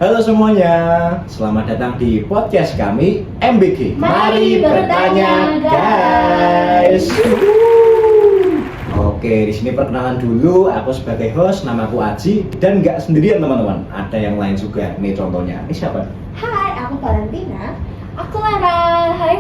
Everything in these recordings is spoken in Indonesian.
Halo semuanya, selamat datang di podcast kami MBG. Mari bertanya, guys. Oke, di sini perkenalan dulu. Aku sebagai host, namaku Aji dan nggak sendirian teman-teman. Ada yang lain juga. Nih contohnya. Ini siapa? Hai, aku Valentina. Aku Lara. Hai.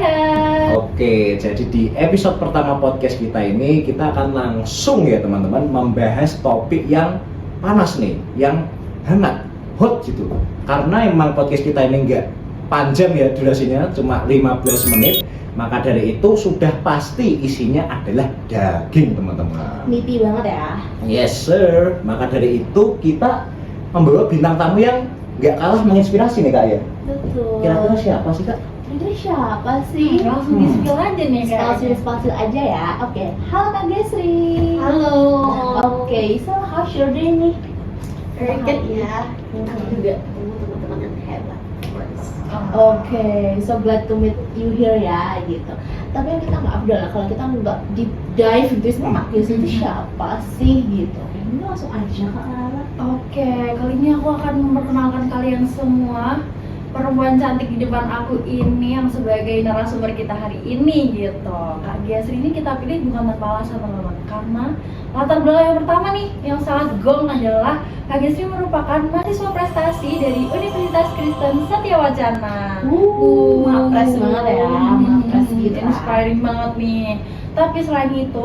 Oke, jadi di episode pertama podcast kita ini kita akan langsung ya teman-teman membahas topik yang panas nih, yang hangat, hot gitu. Karena emang podcast kita ini nggak panjang ya durasinya, cuma 15 menit. Maka dari itu sudah pasti isinya adalah daging teman-teman. Meaty banget ya. Yes sir. Maka dari itu kita membawa bintang tamu yang nggak kalah menginspirasi nih kak ya. Betul. Kira-kira siapa sih kak? Kira-kira siapa sih? Langsung di-spill aja nih kak. Spasial aja ya. Oke. Halo Kak Gesri. Halo. Oke, so how's your day nih? Very good ya. Aku juga ketemu teman-teman yang hebat. Oh. Oke, so glad to meet you here ya gitu. Tapi yang kita nggak afdal lah kalau kita nggak deep dive gitu sama Kak Gesri itu siapa sih gitu. Ini langsung aja Kak Lara. Oke, kali ini aku akan memperkenalkan kalian semua perempuan cantik di depan aku ini yang sebagai narasumber kita hari ini gitu. Kak Gesri ini kita pilih bukan tanpa alasan teman-teman, karena latar belakang yang pertama nih yang sangat gong adalah Kak Gesri merupakan mahasiswa prestasi dari Universitas Kristen Setiawacana. Mapres banget ya, mapres gitu. Inspiring banget nih. Tapi selain itu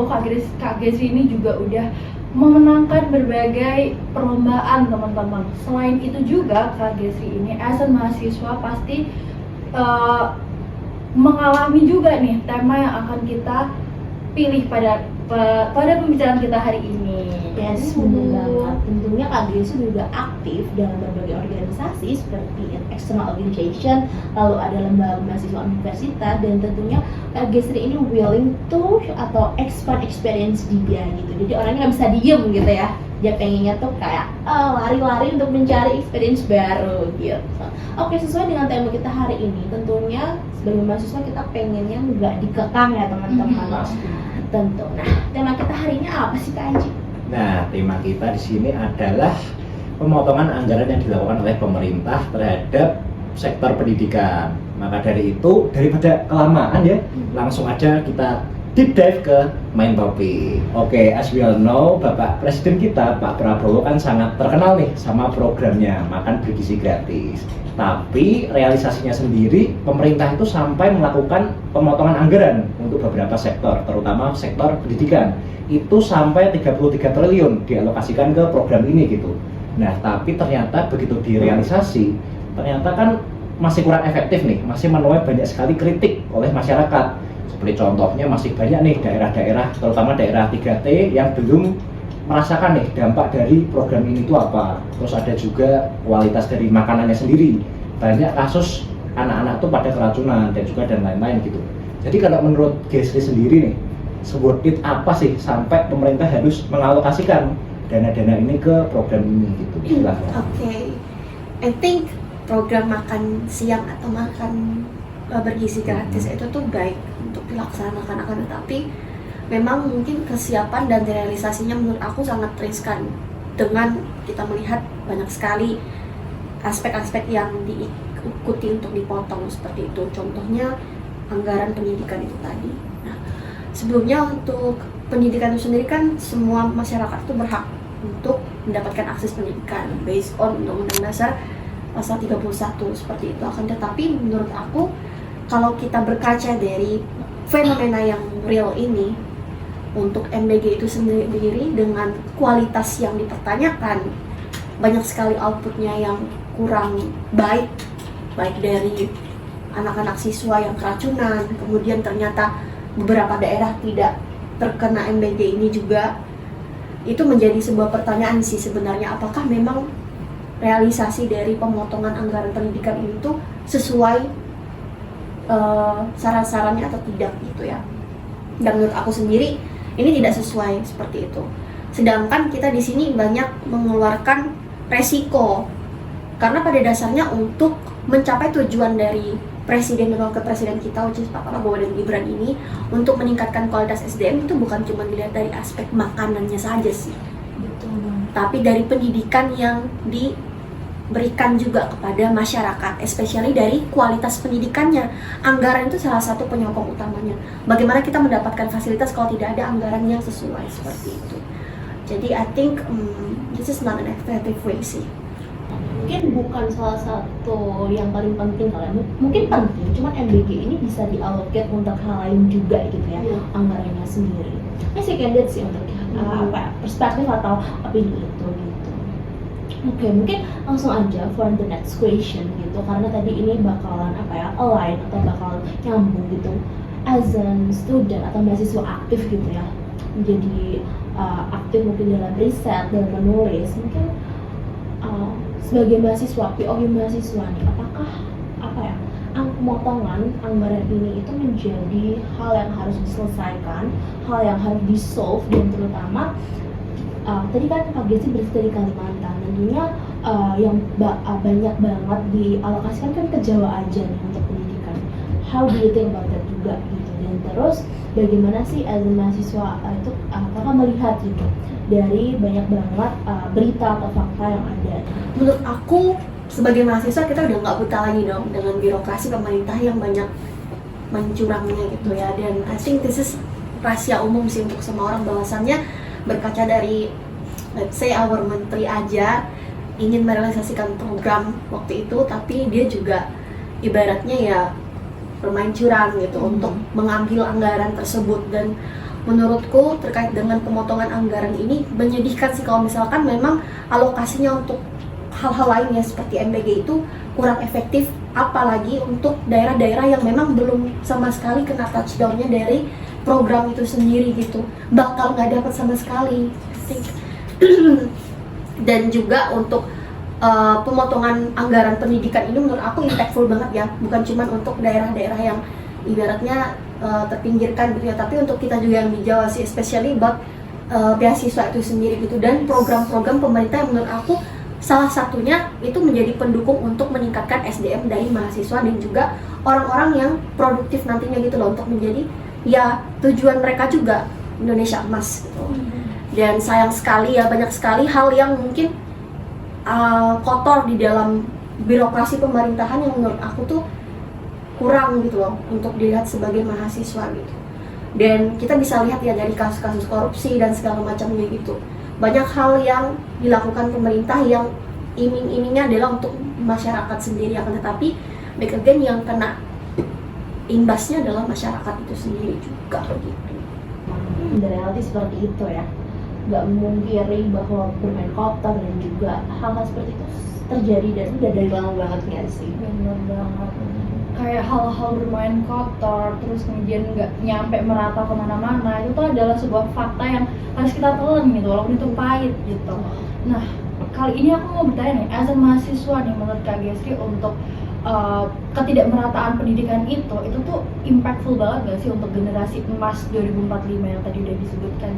Kak Gesri ini juga udah memenangkan berbagai perlombaan teman-teman. Selain itu juga Kak Gesri ini as a mahasiswa pasti mengalami juga nih tema yang akan kita pilih pada pembicaraan kita hari ini. Yes, benar banget. Tentunya Kak Gesri juga aktif dalam berbagai organisasi seperti external organization, lalu ada lembaga mahasiswa universitas, dan tentunya Kak Gesri ini willing to atau expand experience dia gitu. Jadi orangnya nggak bisa diem gitu ya. Dia pengennya tuh kayak lari-lari untuk mencari experience baru gitu. Oke, sesuai dengan tema kita hari ini, tentunya sebagai mahasiswa kita pengennya nggak dikekang ya teman-teman. Tentu. Nah, tema kita hari ini apa sih Kak Anji? Nah, tema kita di sini adalah pemotongan anggaran yang dilakukan oleh pemerintah terhadap sektor pendidikan. Maka dari itu, daripada kelamaan ya, langsung aja kita deep dive ke main topik. Oke, as we all know, Bapak Presiden kita, Pak Prabowo kan sangat terkenal nih sama programnya Makan Bergizi Gratis. Tapi realisasinya sendiri, pemerintah itu sampai melakukan pemotongan anggaran untuk beberapa sektor, terutama sektor pendidikan. Itu sampai 33 triliun dialokasikan ke program ini gitu. Nah, tapi ternyata begitu direalisasi, ternyata kan masih kurang efektif nih, masih menuai banyak sekali kritik oleh masyarakat. Seperti contohnya masih banyak nih daerah-daerah, terutama daerah 3T yang belum merasakan nih dampak dari program ini itu apa. Terus ada juga kualitas dari makanannya sendiri. Banyak kasus anak-anak tuh pada keracunan dan lain-lain gitu. Jadi kalau menurut Gesri sendiri nih, worth it apa sih sampai pemerintah harus mengalokasikan dana-dana ini ke program ini gitu? Silahkan. Oke, I think program makan siang atau makan bergizi gratis itu tuh baik untuk dilaksanakan, akan tetapi memang mungkin kesiapan dan realisasinya menurut aku sangat riskan dengan kita melihat banyak sekali aspek-aspek yang diikuti untuk dipotong seperti itu. Contohnya anggaran pendidikan itu tadi. Nah, sebelumnya untuk pendidikan itu sendiri kan semua masyarakat itu berhak untuk mendapatkan akses pendidikan based on Undang-Undang Dasar pasal 31 seperti itu. Akan tetapi menurut aku kalau kita berkaca dari fenomena yang real ini, untuk MBG itu sendiri dengan kualitas yang dipertanyakan, banyak sekali outputnya yang kurang baik dari anak-anak siswa yang keracunan, kemudian ternyata beberapa daerah tidak terkena MBG ini juga. Itu menjadi sebuah pertanyaan sih sebenarnya, apakah memang realisasi dari pemotongan anggaran pendidikan ini tuh sesuai saran-sarannya atau tidak gitu ya. Dan menurut aku sendiri ini tidak sesuai seperti itu. Sedangkan kita di sini banyak mengeluarkan resiko karena pada dasarnya untuk mencapai tujuan dari presiden dan wakil presiden kita, which is Pak Prabowo dan Gibran ini, untuk meningkatkan kualitas SDM itu bukan cuma dilihat dari aspek makanannya saja sih. Betul. Tapi dari pendidikan yang berikan juga kepada masyarakat, especially dari kualitas pendidikannya. Anggaran itu salah satu penyokong utamanya. Bagaimana kita mendapatkan fasilitas kalau tidak ada anggaran yang sesuai seperti itu. Jadi I think this is not an effective way sih. Mungkin bukan salah satu yang paling penting kalian, mungkin penting, cuman MBG ini bisa diallocate untuk hal lain juga gitu ya, anggarannya sendiri. Ini sih candidate sih untuk perspektif atau opini itu gitu. Oke, mungkin langsung aja for the next question gitu, karena tadi ini bakalan align atau bakal nyambung gitu. As a student atau mahasiswa aktif gitu ya, menjadi aktif mungkin dalam riset, dalam menulis, mungkin sebagai mahasiswa, POV mahasiswa nih, apakah pemotongan anggaran ini itu menjadi hal yang harus diselesaikan, hal yang harus di-solve, dan terutama tadi kan Kak Gesi berasal dari Kalimantan, tentunya yang banyak banget dialokasikan kan ke Jawa aja nih untuk pendidikan. How do you think about that juga gitu? Dan terus bagaimana sih as a mahasiswa itu kakak melihat gitu dari banyak banget berita atau fakta yang ada? Menurut aku sebagai mahasiswa kita udah nggak buta lagi dong dengan birokrasi pemerintah yang banyak mencurangnya gitu ya. Dan I think this is rahasia umum sih untuk semua orang, bahwasannya berkaca dari let's say our menteri aja ingin merealisasikan program waktu itu, tapi dia juga ibaratnya ya bermain curang gitu untuk mengambil anggaran tersebut. Dan menurutku terkait dengan pemotongan anggaran ini menyedihkan sih kalau misalkan memang alokasinya untuk hal-hal lainnya seperti MBG itu kurang efektif, apalagi untuk daerah-daerah yang memang belum sama sekali kena touchdown-nya dari program itu sendiri gitu, bakal nggak dapat sama sekali. Dan juga untuk pemotongan anggaran pendidikan ini menurut aku impactful banget ya, bukan cuma untuk daerah-daerah yang ibaratnya terpinggirkan gitu ya, tapi untuk kita juga yang di Jawa sih, especially about beasiswa itu sendiri gitu. Dan program-program pemerintah yang menurut aku salah satunya itu menjadi pendukung untuk meningkatkan SDM dari mahasiswa dan juga orang-orang yang produktif nantinya gitu loh, untuk menjadi ya tujuan mereka juga Indonesia emas gitu. Dan sayang sekali ya, banyak sekali hal yang mungkin kotor di dalam birokrasi pemerintahan yang menurut aku tuh kurang gitu loh untuk dilihat sebagai mahasiswa gitu. Dan kita bisa lihat ya dari kasus-kasus korupsi dan segala macamnya gitu. Banyak hal yang dilakukan pemerintah yang iming-imingnya adalah untuk masyarakat sendiri, akan tetapi back again yang kena imbasnya adalah masyarakat itu sendiri juga gitu. Reality seperti itu ya, nggak memungkiri bahwa bermain kotor dan juga hal-hal seperti itu terjadi dan udah dari lama banget nggak sih? Bener banget. Kayak hal-hal bermain kotor terus kemudian nggak nyampe merata kemana-mana, itu tuh adalah sebuah fakta yang harus kita telan gitu, walaupun itu pahit gitu. Nah, kali ini aku mau bertanya nih, as a mahasiswa nih, menurut Kak Gesri untuk ketidakmerataan pendidikan itu tuh impactful banget gak sih untuk generasi emas 2045 yang tadi udah disebutkan?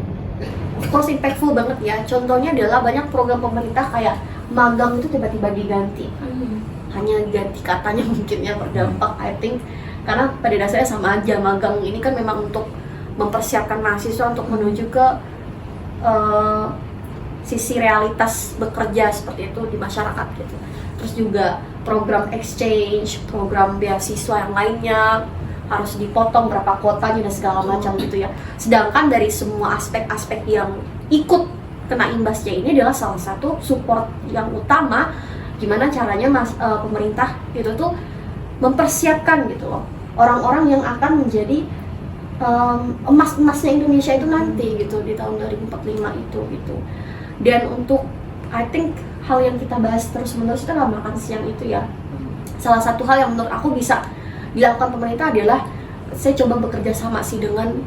Of course impactful banget ya. Contohnya adalah banyak program pemerintah kayak magang itu tiba-tiba diganti. Hanya ganti katanya mungkin ya berdampak, I think, karena pada dasarnya sama aja. Magang ini kan memang untuk mempersiapkan mahasiswa untuk menuju ke sisi realitas bekerja seperti itu di masyarakat gitu. Terus juga program exchange, program beasiswa yang lainnya harus dipotong berapa kuotanya dan segala macam gitu ya. Sedangkan dari semua aspek-aspek yang ikut kena imbasnya ini adalah salah satu support yang utama gimana caranya pemerintah itu tuh mempersiapkan gitu loh orang-orang yang akan menjadi emas-emasnya Indonesia itu nanti gitu di tahun 2045 itu gitu. Dan untuk I think hal yang kita bahas terus-menerus itu nggak makan siang itu ya. Salah satu hal yang menurut aku bisa dilakukan pemerintah adalah saya coba bekerja sama sih dengan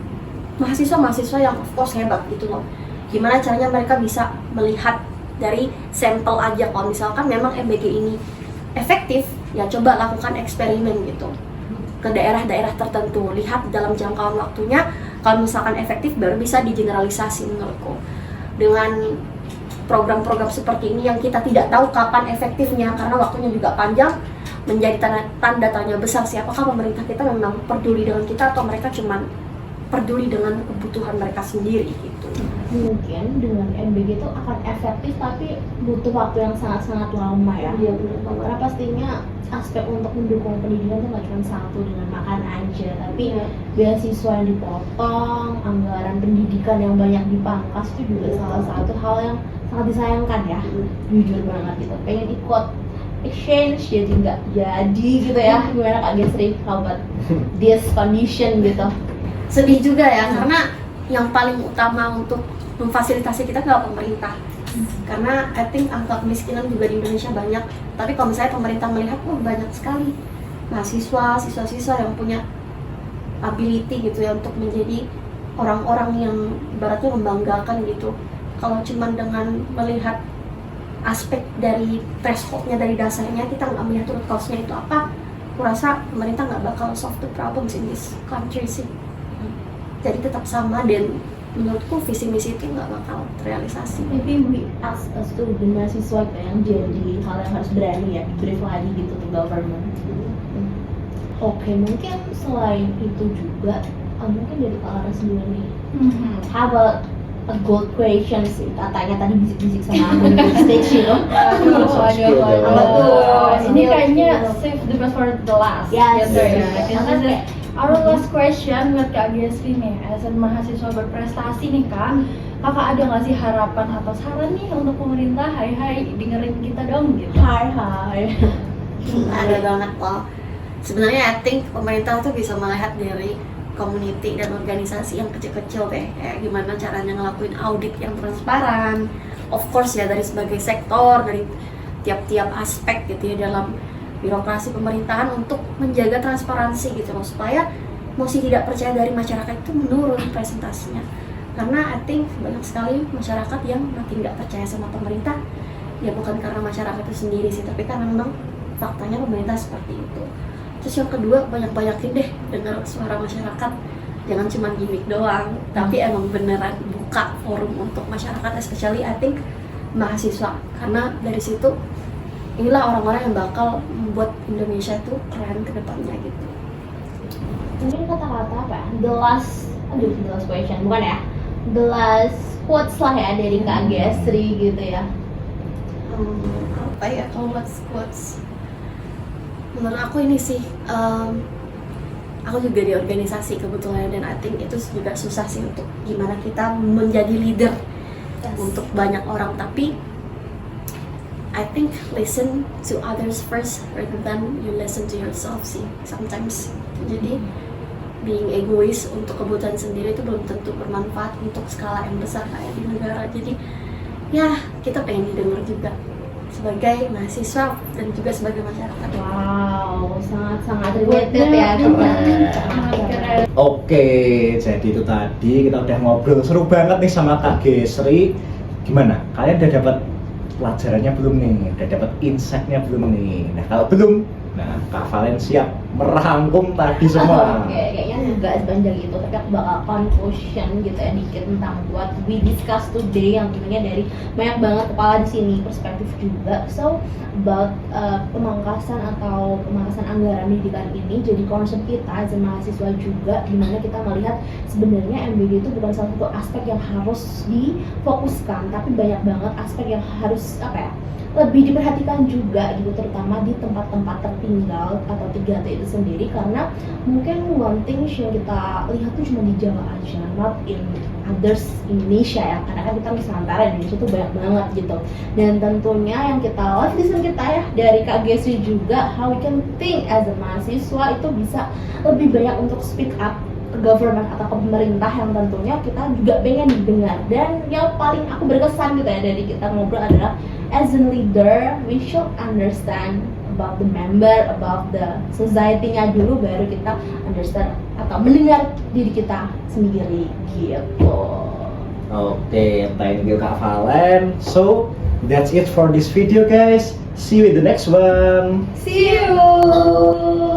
mahasiswa-mahasiswa yang of course hebat gitu loh. Gimana caranya mereka bisa melihat dari sampel aja, kalau misalkan memang MBG ini efektif, ya coba lakukan eksperimen gitu ke daerah-daerah tertentu, lihat dalam jangkauan waktunya, kalau misalkan efektif baru bisa digeneralisasi menurutku. Dengan program-program seperti ini yang kita tidak tahu kapan efektifnya karena waktunya juga panjang, menjadi tanda tanya besar sih, apakah pemerintah kita memang peduli dengan kita atau mereka cuma peduli dengan kebutuhan mereka sendiri gitu. mungkin dengan MBG itu akan efektif tapi butuh waktu yang sangat-sangat lama ya. Iya benar banget. Karena pastinya aspek untuk mendukung pendidikan itu nggak cuma satu dengan makan aja, tapi beasiswa yang dipotong, anggaran pendidikan yang banyak dipangkas itu juga salah satu hal yang sangat disayangkan ya. Jujur banget gitu, pengen ikut exchange jadi nggak jadi gitu ya. Gimana Kak Gesri, how about this condition gitu? Sedih juga ya, karena yang paling utama untuk memfasilitasi kita adalah pemerintah. Karena I think angka kemiskinan juga di Indonesia banyak, tapi kalau misalnya pemerintah melihat, oh banyak sekali mahasiswa, siswa-siswa yang punya ability gitu ya untuk menjadi orang-orang yang ibaratnya membanggakan gitu. Kalau cuma dengan melihat aspek dari thresholdnya, dari dasarnya, kita nggak melihat root cause-nya itu apa, aku rasa pemerintah nggak bakal solve the problems in this country sih. Jadi tetap sama, dan menurutku visi misi itu nggak bakal terrealisasi. Maybe we ask us to the mahasiswa yang jadi hal yang harus berani ya, brief lagi gitu to government. Oke, mungkin selain itu juga, mungkin dari Kak Lara sendiri nih, how about a gold question sih, katanya tadi bisik-bisik sama aku di stage itu. Ini kayaknya save the best for the last. Yes. Gitu ya. Oke. Our last question buat Kak Gesri nih, as a mahasiswa berprestasi nih Kak, Kakak ada nggak sih harapan atau saran nih untuk pemerintah? Hai dengerin kita dong gitu. Hai. Ada banget loh. Sebenarnya I think pemerintah tuh bisa melihat dari community dan organisasi yang kecil-kecil deh, kayak gimana caranya ngelakuin audit yang transparan. Of course ya, dari sebagai sektor, dari tiap-tiap aspek gitu ya dalam birokrasi pemerintahan untuk menjaga transparansi gitu loh, supaya emosi tidak percaya dari masyarakat itu menurun presentasinya. Karena I think banyak sekali masyarakat yang makin nggak percaya sama pemerintah, ya bukan karena masyarakat itu sendiri sih, tapi karena memang faktanya pemerintah seperti itu. Terus yang kedua, banyak-banyakin deh dengar suara masyarakat, jangan cuma gimmick doang, tapi emang beneran buka forum untuk masyarakat, especially I think mahasiswa, karena dari situ inilah orang-orang yang bakal membuat Indonesia tuh keren ke depannya gitu. Mungkin kata-kata apa ya? The last question, bukan ya? The last quotes lah ya dari Kak Gesri gitu ya. Apa ya kalau quotes? Menurut aku ini sih, aku juga di organisasi kebetulan, dan I think itu juga susah sih untuk gimana kita menjadi leader untuk banyak orang, tapi I think listen to others first rather than you listen to yourself sih sometimes. Jadi being egois untuk kebutuhan sendiri itu belum tentu bermanfaat untuk skala yang besar kayak di negara. Jadi ya kita pengen didengar juga sebagai mahasiswa dan juga sebagai masyarakat. Wow, sangat-sangat related ya kita. Oke, jadi itu tadi kita udah ngobrol seru banget nih sama Kak Gesri. Gimana? Kalian udah dapat pelajarannya belum nih? Udah dapat insight-nya belum nih? Nah kalau belum, nah Kak Valen siap merangkum tadi semua. Oke, kayaknya nggak sepanjang itu, tapi aku bakal conclusion gitu ya dikit tentang what we discuss today, yang tentunya dari banyak banget kepala di sini, perspektif juga. So about pemangkasan anggaran pendidikan ini jadi concern kita as a mahasiswa juga, dimana kita melihat sebenarnya MBG itu bukan salah satu aspek yang harus difokuskan, tapi banyak banget aspek yang harus lebih diperhatikan juga gitu, terutama di tempat-tempat tertinggal atau 3T itu sendiri, karena mungkin one thing yang kita lihat tuh cuma di Jawa aja, not in others Indonesia ya, karena kan kita Nusantara, Indonesia tuh banyak banget gitu. Dan tentunya yang kita live listen kita ya dari Kak Gesri juga, how we can think as a mahasiswa itu bisa lebih banyak untuk speak up ke government atau ke pemerintah yang tentunya kita juga pengen didengar. Dan yang paling aku berkesan gitu ya dari kita ngobrol adalah as a leader we should understand about the member, about the society-nya dulu, baru kita understand atau mendengar diri kita sendiri gitu. Oke, thank you Kak Valen. So that's it for this video guys. See you in the next one. See you.